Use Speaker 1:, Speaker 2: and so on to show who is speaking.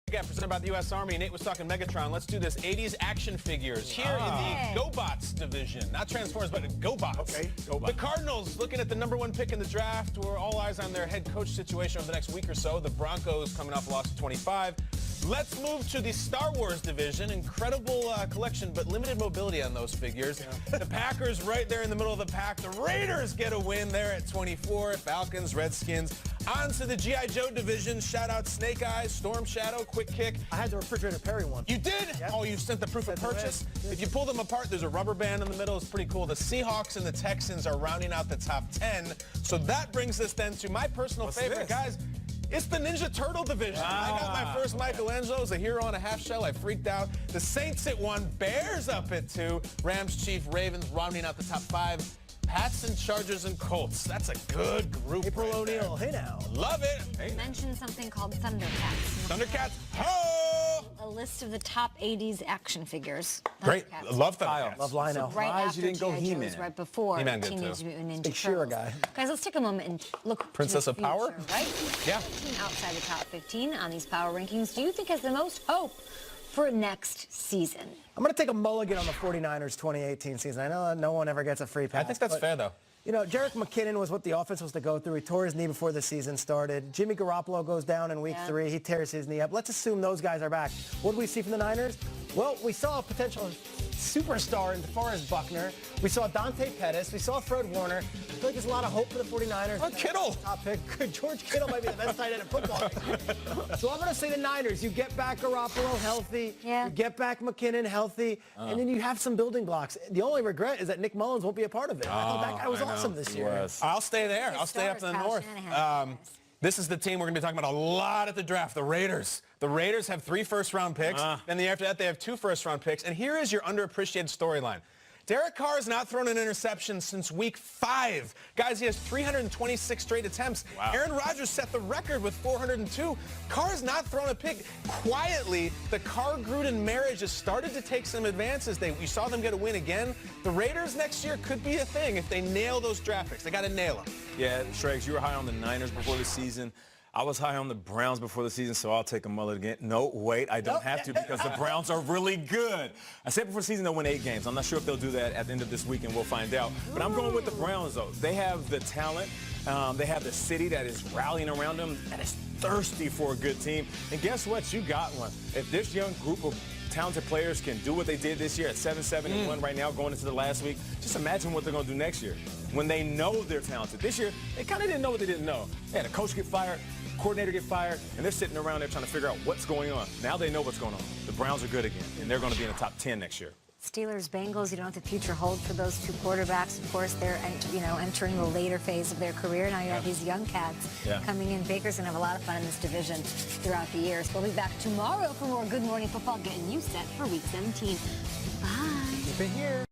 Speaker 1: Again, presented by the U.S. Army. Nate was talking Megatron. Let's do this. 80s action figures here in the GoBots division. Not Transformers, but GoBots.
Speaker 2: Okay, GoBots.
Speaker 1: The Cardinals looking at the #1 pick in the draft. We're all eyes on their head coach situation over the next week or so. The Broncos coming off a loss of 25. Let's move to the Star Wars division. Incredible collection, but limited mobility on those figures. The Packers right there in the middle of the pack. The Raiders get a win there at 24. Falcons, Redskins. On to the G.I. Joe division. Shout out Snake Eyes, Storm Shadow, Quick Kick.
Speaker 2: I had the Refrigerator Perry one.
Speaker 1: You did?
Speaker 2: Yeah.
Speaker 1: Oh, you sent the proof of purchase? If you pull them apart, there's a rubber band in the middle. It's pretty cool. The Seahawks and the Texans are rounding out the top 10. So that brings us then to my personal favorite, guys. It's the Ninja Turtle division. I got my first Michelangelo as a hero on a half shell. I freaked out. The Saints at 1, Bears up at 2, Rams, Chiefs, Ravens rounding out the top 5. Pats and Chargers and Colts. That's a good group.
Speaker 2: April O'Neil. Hey now.
Speaker 1: Love it. Hey.
Speaker 3: Mention something called Thundercats.
Speaker 1: Thundercats. Ho!
Speaker 3: A list of the top 80s action figures.
Speaker 1: Great.
Speaker 3: Thundercats.
Speaker 1: Love Thundercats.
Speaker 2: Love Lionel.
Speaker 3: Right
Speaker 4: Surprised
Speaker 3: after
Speaker 4: you didn't go
Speaker 3: G.I. Joe,
Speaker 4: He-Man.
Speaker 3: right before
Speaker 1: He-Man good,
Speaker 3: Teenage
Speaker 1: too.
Speaker 3: Mutant Ninja
Speaker 2: Big She-Ra
Speaker 3: Turtles.
Speaker 2: guy.
Speaker 3: Guys, let's take a moment and look
Speaker 1: Princess
Speaker 3: to
Speaker 1: of
Speaker 3: the
Speaker 1: Power?
Speaker 3: future, right?
Speaker 1: Yeah.
Speaker 3: 15 outside the top 15 on these power rankings. Do you think has the most hope for next season?
Speaker 2: I'm going to take a mulligan on the 49ers 2018 season. I know no one ever gets a free pass.
Speaker 1: I think that's fair, though.
Speaker 2: You know, Jerick McKinnon was what the offense was to go through. He tore his knee before the season started. Jimmy Garoppolo goes down in week 3. He tears his knee up. Let's assume those guys are back. What do we see from the Niners? Well, we saw a potential superstar in DeForest Buckner. We saw Dante Pettis. We saw Fred Warner. I feel like there's a lot of hope for the 49ers.
Speaker 1: Oh, Kittle.
Speaker 2: Top pick. George Kittle might be the best tight end in football. So I'm going to say the Niners. You get back Garoppolo healthy.
Speaker 3: Yeah.
Speaker 2: You get back McKinnon healthy. And then you have some building blocks. The only regret is that Nick Mullins won't be a part of it. I thought that guy was awesome this year.
Speaker 4: Yes.
Speaker 1: I'll stay there. I'll stay up in the north. This is the team we're going to be talking about a lot at the draft, the Raiders. The Raiders have 3 first-round picks. Then the year after that, they have 2 first-round picks. And here is your underappreciated storyline. Derek Carr has not thrown an interception since week 5. Guys, he has 326 straight attempts. Wow. Aaron Rodgers set the record with 402. Carr's not thrown a pick. Quietly, the Carr-Gruden marriage has started to take some advances. We saw them get a win again. The Raiders next year could be a thing if they nail those draft picks. They got to nail them.
Speaker 4: Yeah, Shregs, you were high on the Niners before the season. I was high on the Browns before the season, so I'll take a mulligan. No, wait, I don't have to because the Browns are really good. I said before the season they'll win 8 games. I'm not sure if they'll do that at the end of this week, and we'll find out. But I'm going with the Browns, though. They have the talent. They have the city that is rallying around them, that is thirsty for a good team. And guess what? You got one. If this young group of talented players can do what they did this year at 7-7-1 right now going into the last week, just imagine what they're going to do next year when they know they're talented. This year, they kind of didn't know what they didn't know. They had a coach get fired, coordinator get fired, and they're sitting around there trying to figure out what's going on. Now they know what's going on. The Browns are good again, and they're going to be in the top 10 next year.
Speaker 3: Steelers, Bengals, you don't know what the future holds for those 2 quarterbacks. Of course, they're entering the later phase of their career. Now you have these young cats coming in. Baker's going to have a lot of fun in this division throughout the year. So we'll be back tomorrow for more Good Morning Football, getting you set for Week 17. Bye.
Speaker 2: Keep it here.